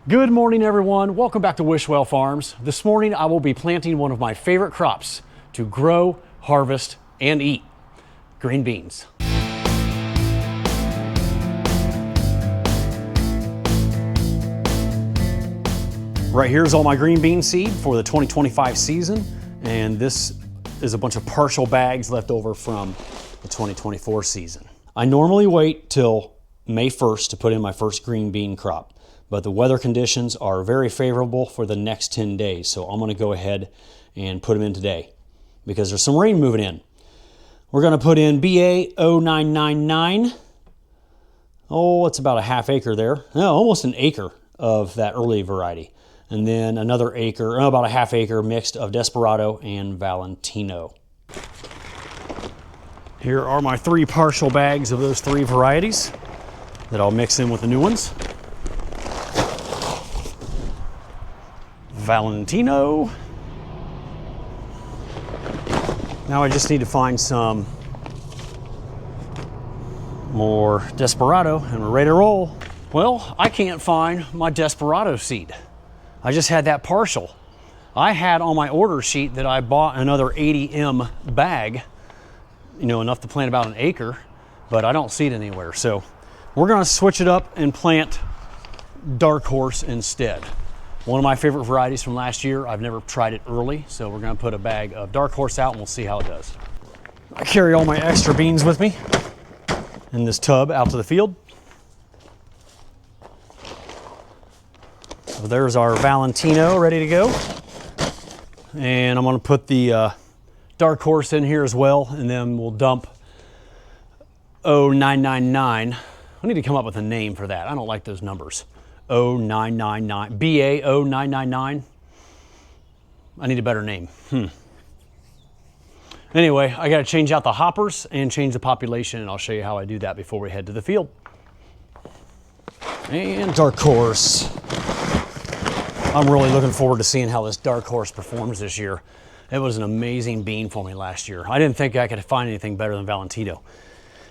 Good morning, everyone. Welcome back to Wishwell Farms. This morning I will be planting one of my favorite crops to grow, harvest, and eat: green beans. Right here is all my green bean seed for the 2025 season, and this is a bunch of partial bags left over from the 2024 season. I normally wait till May 1st to put in my first green bean crop, but the weather conditions are very favorable for the next 10 days. So I'm gonna go ahead and put them in today because there's some rain moving in. We're gonna put in BA 0999. Oh, it's about a half acre there. No, almost an acre of that early variety. And then another acre, about a half acre mixed of Desperado and Valentino. Here are my 3 partial bags of those 3 varieties that I'll mix in with the new ones. Valentino. Now I just need to find some more Desperado and we're ready to roll. Well, I can't find my Desperado seed. I just had that partial. I had on my order sheet that I bought another 80M bag, you know, enough to plant about an acre, but I don't see it anywhere. So we're gonna switch it up and plant Dark Horse instead. One of my favorite varieties from last year. I've never tried it early, so we're gonna put a bag of Dark Horse out and we'll see how it does. I carry all my extra beans with me in this tub out to the field. So there's our Valentino ready to go. And I'm gonna put the Dark Horse in here as well, and then we'll dump 0999. I need to come up with a name for that. I don't like those numbers. 0999, BA 0999. I need a better name. Anyway, I gotta change out the hoppers and change the population, and I'll show you how I do that before we head to the field. And Dark Horse. I'm really looking forward to seeing how this Dark Horse performs this year. It was an amazing bean for me last year. I didn't think I could find anything better than Valentino.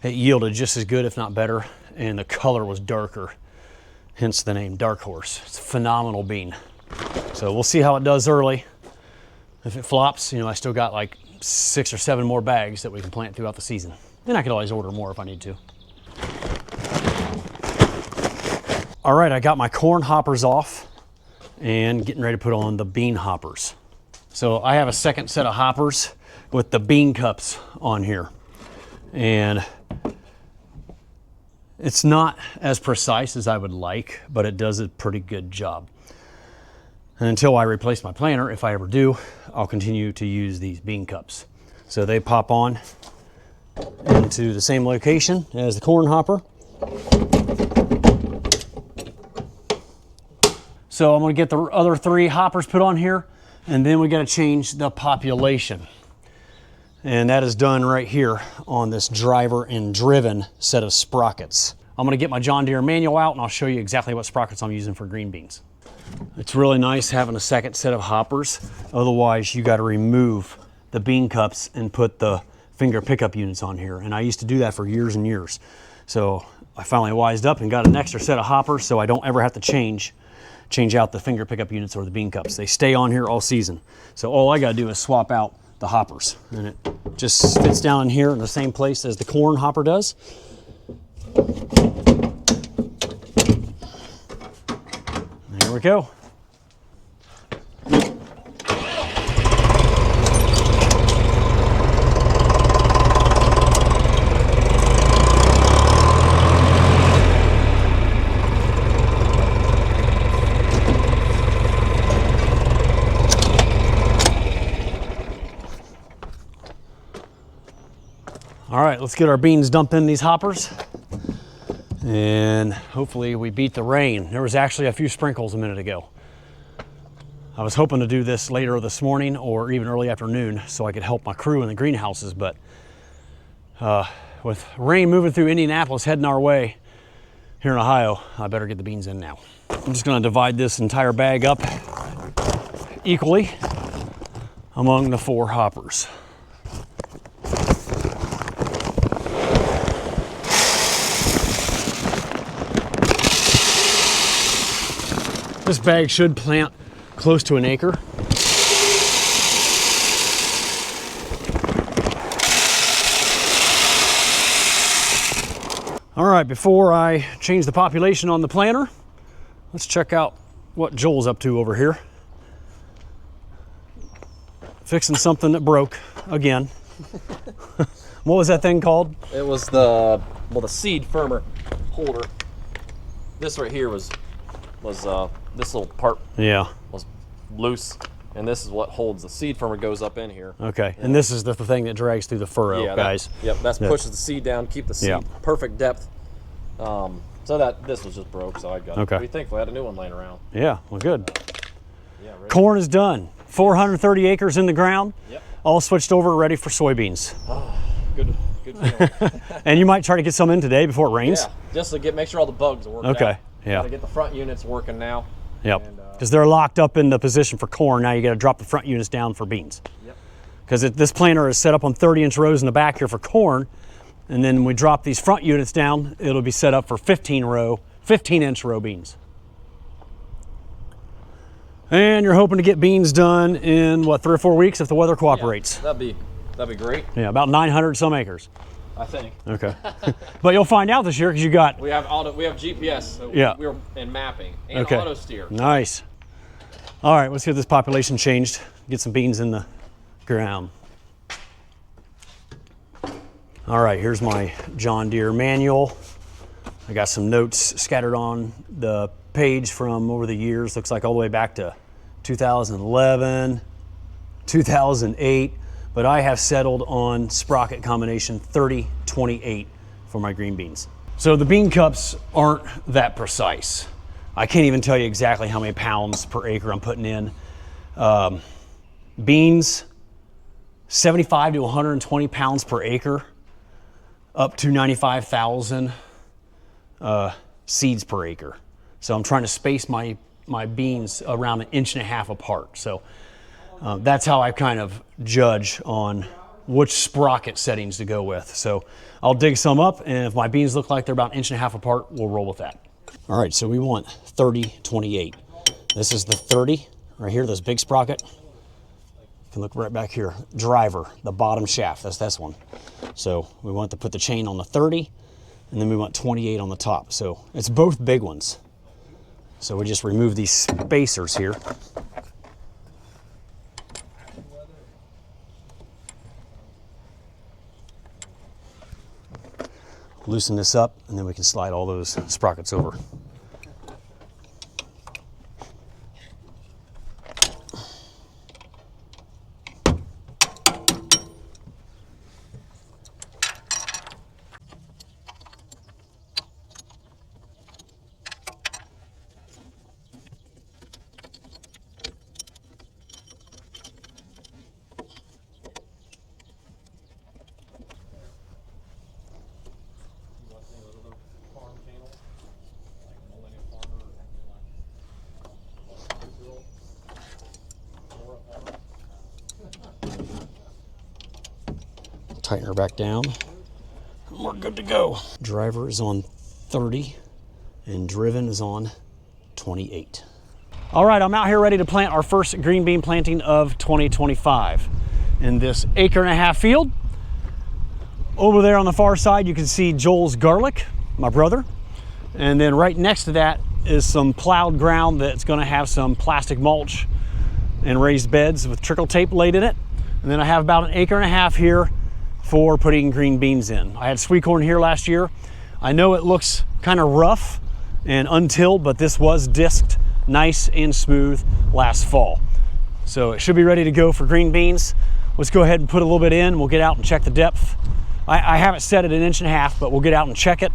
It yielded just as good, if not better, and the color was darker. Hence the name Dark Horse. It's a phenomenal bean. So we'll see how it does early. If it flops, you know, I still got like 6 or 7 more bags that we can plant throughout the season. And I could always order more if I need to. All right, I got my corn hoppers off and getting ready to put on the bean hoppers. So I have a second set of hoppers with the bean cups on here. And it's not as precise as I would like, but it does a pretty good job. And until I replace my planter, if I ever do, I'll continue to use these bean cups. So they pop on into the same location as the corn hopper. So I'm gonna get the other 3 hoppers put on here, and then we gotta change the population. And that is done right here on this driver and driven set of sprockets. I'm gonna get my John Deere manual out and I'll show you exactly what sprockets I'm using for green beans. It's really nice having a second set of hoppers. Otherwise, you gotta remove the bean cups and put the finger pickup units on here. And I used to do that for years and years. So I finally wised up and got an extra set of hoppers so I don't ever have to change out the finger pickup units or the bean cups. They stay on here all season. So all I gotta do is swap out the hoppers, and it just fits down in here in the same place as the corn hopper does. There we go. All right, let's get our beans dumped in these hoppers and hopefully we beat the rain. There was actually a few sprinkles a minute ago. I was hoping to do this later this morning or even early afternoon so I could help my crew in the greenhouses, but with rain moving through Indianapolis heading our way here in Ohio, I better get the beans in now. I'm just gonna divide this entire bag up equally among the 4 hoppers. This bag should plant close to an acre. All right, before I change the population on the planter, let's check out what Joel's up to over here. Fixing something that broke again. What was that thing called? It was the seed firmer holder. This right here was this little part was loose, and this is what holds the seed firmer, goes up in here. Okay, and this is the thing that drags through the furrow, guys. That pushes the seed down, keep the seed perfect depth. So that this was just broke, so I got it. Be thankful I had a new one laying around. Yeah, well, good. Corn is done. 430 acres in the ground. Yep. All switched over, ready for soybeans. Oh, good feeling. And you might try to get some in today before it rains. Yeah, just to make sure all the bugs are working. Okay. Out. Yeah. To get the front units working now. Yep. Because they're locked up in the position for corn. Now you got to drop the front units down for beans. Yep. Because this planter is set up on 30-inch rows in the back here for corn, and then when we drop these front units down, it'll be set up for 15-inch row beans. And you're hoping to get beans done in what, 3 or 4 weeks if the weather cooperates? Yeah, that'd be great. Yeah, about 900 some acres. I think. Okay. But you'll find out this year because we have GPS. So we're in mapping and auto steer. Nice. All right, let's get this population changed. Get some beans in the ground. All right, here's my John Deere manual. I got some notes scattered on the page from over the years. Looks like all the way back to 2011, 2008. But I have settled on sprocket combination 30-28 for my green beans. So the bean cups aren't that precise. I can't even tell you exactly how many pounds per acre I'm putting in. Beans, 75 to 120 pounds per acre, up to 95,000 seeds per acre. So I'm trying to space my beans around 1.5 inches apart. So that's how I kind of judge on which sprocket settings to go with. So I'll dig some up, and if my beans look like they're about 1.5 inches apart, we'll roll with that. All right, so we want 30-28. This is the 30 right here, this big sprocket. You can look right back here. Driver, the bottom shaft, that's this one. So we want to put the chain on the 30, and then we want 28 on the top. So it's both big ones. So we just remove these spacers here. Loosen this up, and then we can slide all those sprockets over. Tighten her back down, and we're good to go. Driver is on 30, and driven is on 28. All right, I'm out here ready to plant our first green bean planting of 2025 in this 1.5 acre field. Over there on the far side, you can see Joel's garlic, my brother. And then right next to that is some plowed ground that's gonna have some plastic mulch and raised beds with trickle tape laid in it. And then I have about 1.5 acres here for putting green beans in. I had sweet corn here last year. I know it looks kind of rough and untilled, but this was disked nice and smooth last fall. So it should be ready to go for green beans. Let's go ahead and put a little bit in. We'll get out and check the depth. I have it set at 1.5 inches, but we'll get out and check it,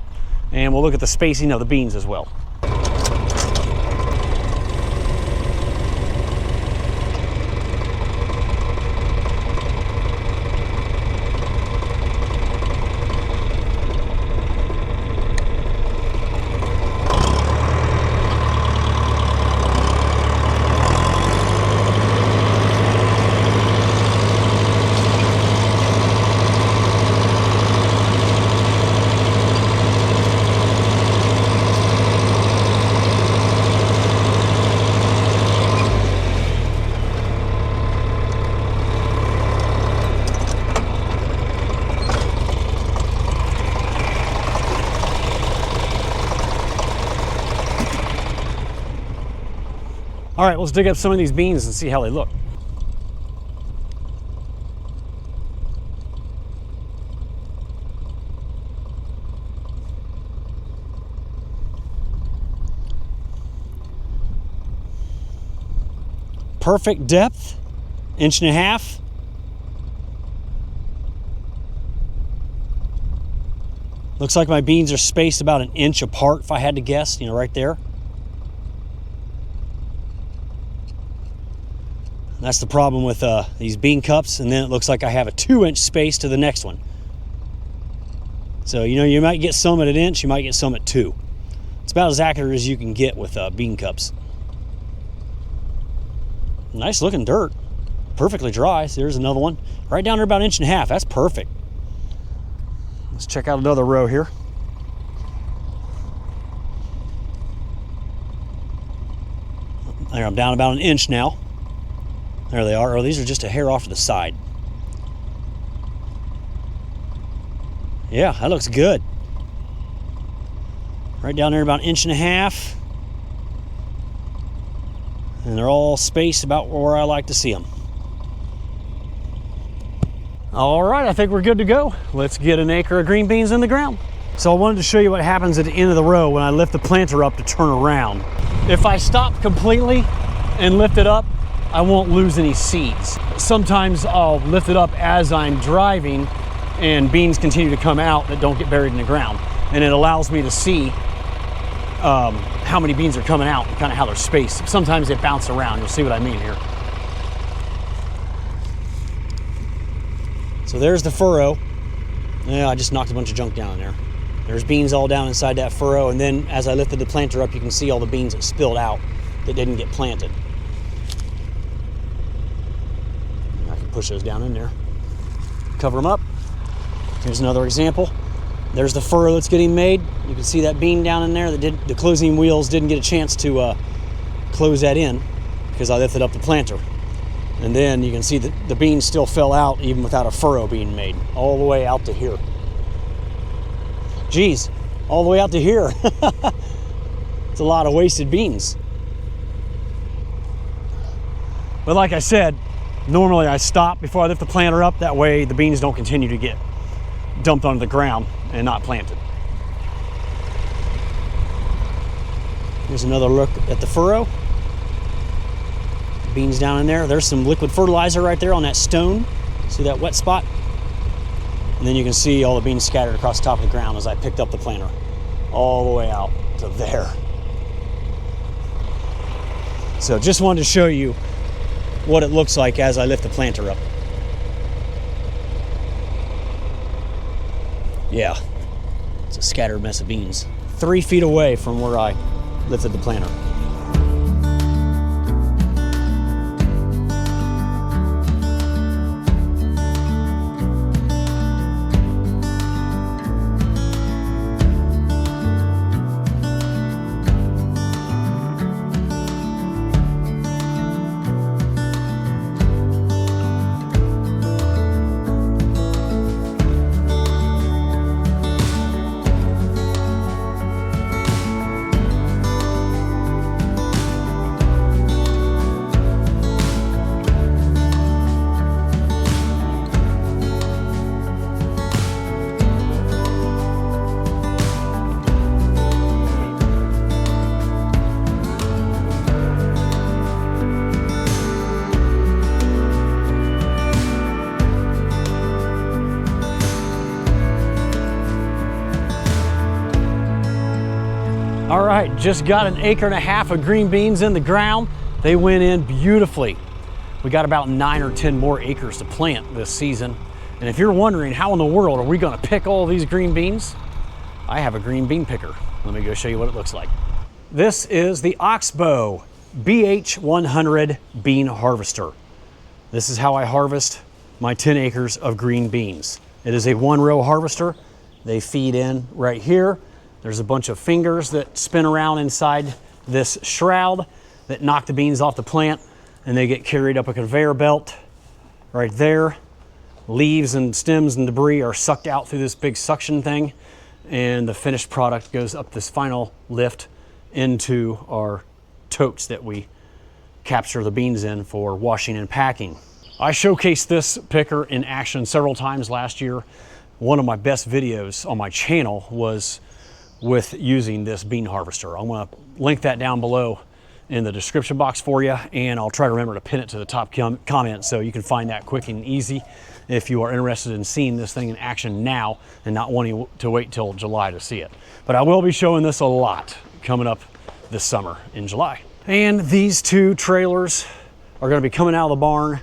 and we'll look at the spacing of the beans as well. All right, let's dig up some of these beans and see how they look. Perfect depth, 1.5 inches. Looks like my beans are spaced about 1 inch apart, if I had to guess, you know, right there. That's the problem with these bean cups, and then it looks like I have a 2-inch space to the next one. So, you know, you might get some at 1 inch, you might get some at 2. It's about as accurate as you can get with bean cups. Nice looking dirt, perfectly dry. So there's another one right down there about 1.5 inches. That's perfect. Let's check out another row here. There, I'm down about 1 inch now. There they are. Oh, these are just a hair off to the side. Yeah, that looks good. Right down there about 1.5 inches. And they're all spaced about where I like to see them. All right, I think we're good to go. Let's get an acre of green beans in the ground. So I wanted to show you what happens at the end of the row when I lift the planter up to turn around. If I stop completely and lift it up, I won't lose any seeds. Sometimes I'll lift it up as I'm driving and beans continue to come out that don't get buried in the ground. And it allows me to see how many beans are coming out and kind of how they're spaced. Sometimes they bounce around. You'll see what I mean here. So there's the furrow. Yeah, I just knocked a bunch of junk down there. There's beans all down inside that furrow, and then as I lifted the planter up, you can see all the beans that spilled out that didn't get planted. I can push those down in there. Cover them up. Here's another example. There's the furrow that's getting made. You can see that bean down in there that the closing wheels didn't get a chance to close that in because I lifted up the planter. And then you can see that the beans still fell out even without a furrow being made, all the way out to here. Geez, all the way out to here. It's a lot of wasted beans. But like I said, normally I stop before I lift the planter up. That way the beans don't continue to get dumped onto the ground and not planted. Here's another look at the furrow. Beans down in there. There's some liquid fertilizer right there on that stone. See that wet spot? And then you can see all the beans scattered across the top of the ground as I picked up the planter all the way out to there. So just wanted to show you what it looks like as I lift the planter up. Yeah, it's a scattered mess of beans. 3 feet away from where I lifted the planter. All right, just got 1.5 acres of green beans in the ground. They went in beautifully. We got about 9 or 10 more acres to plant this season. And if you're wondering how in the world are we gonna pick all these green beans, I have a green bean picker. Let me go show you what it looks like. This is the Oxbow BH100 bean harvester. This is how I harvest my 10 acres of green beans. It is a 1-row harvester. They feed in right here. There's a bunch of fingers that spin around inside this shroud that knock the beans off the plant, and they get carried up a conveyor belt right there. Leaves and stems and debris are sucked out through this big suction thing, and the finished product goes up this final lift into our totes that we capture the beans in for washing and packing. I showcased this picker in action several times last year. One of my best videos on my channel was with using this bean harvester. I'm gonna link that down below in the description box for you, and I'll try to remember to pin it to the top comment so you can find that quick and easy if you are interested in seeing this thing in action now and not wanting to wait till July to see it. But I will be showing this a lot coming up this summer in July. And these two trailers are going to be coming out of the barn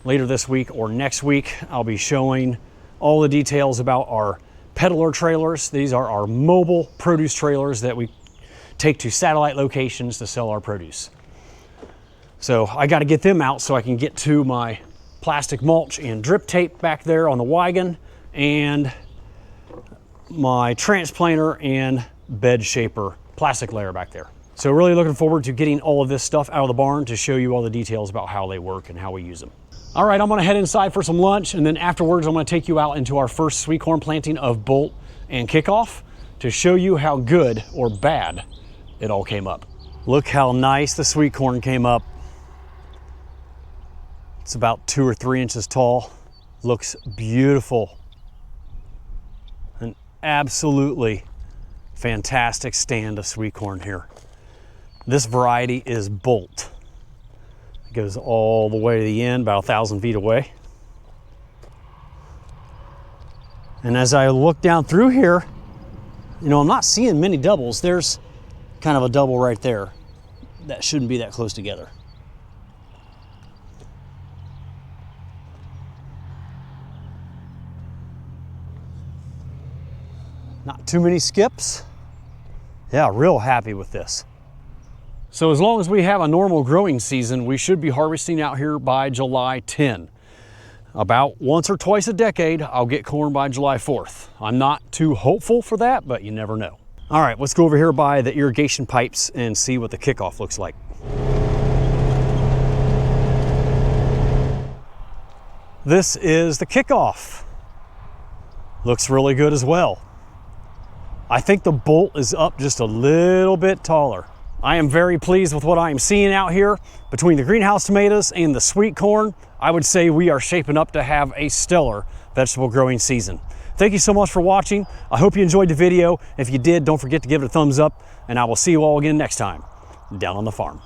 later this week or next week. I'll be showing all the details about our peddler trailers. These are our mobile produce trailers that we take to satellite locations to sell our produce. So I got to get them out so I can get to my plastic mulch and drip tape back there on the wagon, and my transplanter and bed shaper plastic layer back there. So really looking forward to getting all of this stuff out of the barn to show you all the details about how they work and how we use them. All right, I'm gonna head inside for some lunch, and then afterwards I'm gonna take you out into our first sweet corn planting of Bolt and Kickoff to show you how good or bad it all came up. Look how nice the sweet corn came up. It's about 2 or 3 inches tall. Looks beautiful. An absolutely fantastic stand of sweet corn here. This variety is Bolt. It goes all the way to the end, about 1,000 feet away. And as I look down through here, you know, I'm not seeing many doubles. There's kind of a double right there. That shouldn't be that close together. Not too many skips. Yeah, real happy with this. So as long as we have a normal growing season, we should be harvesting out here by July 10. About once or twice a decade, I'll get corn by July 4th. I'm not too hopeful for that, but you never know. All right, let's go over here by the irrigation pipes and see what the Kickoff looks like. This is the Kickoff. Looks really good as well. I think the Bolt is up just a little bit taller. I am very pleased with what I am seeing out here. Between the greenhouse tomatoes and the sweet corn, I would say we are shaping up to have a stellar vegetable growing season. Thank you so much for watching. I hope you enjoyed the video. If you did, don't forget to give it a thumbs up, and I will see you all again next time down on the farm.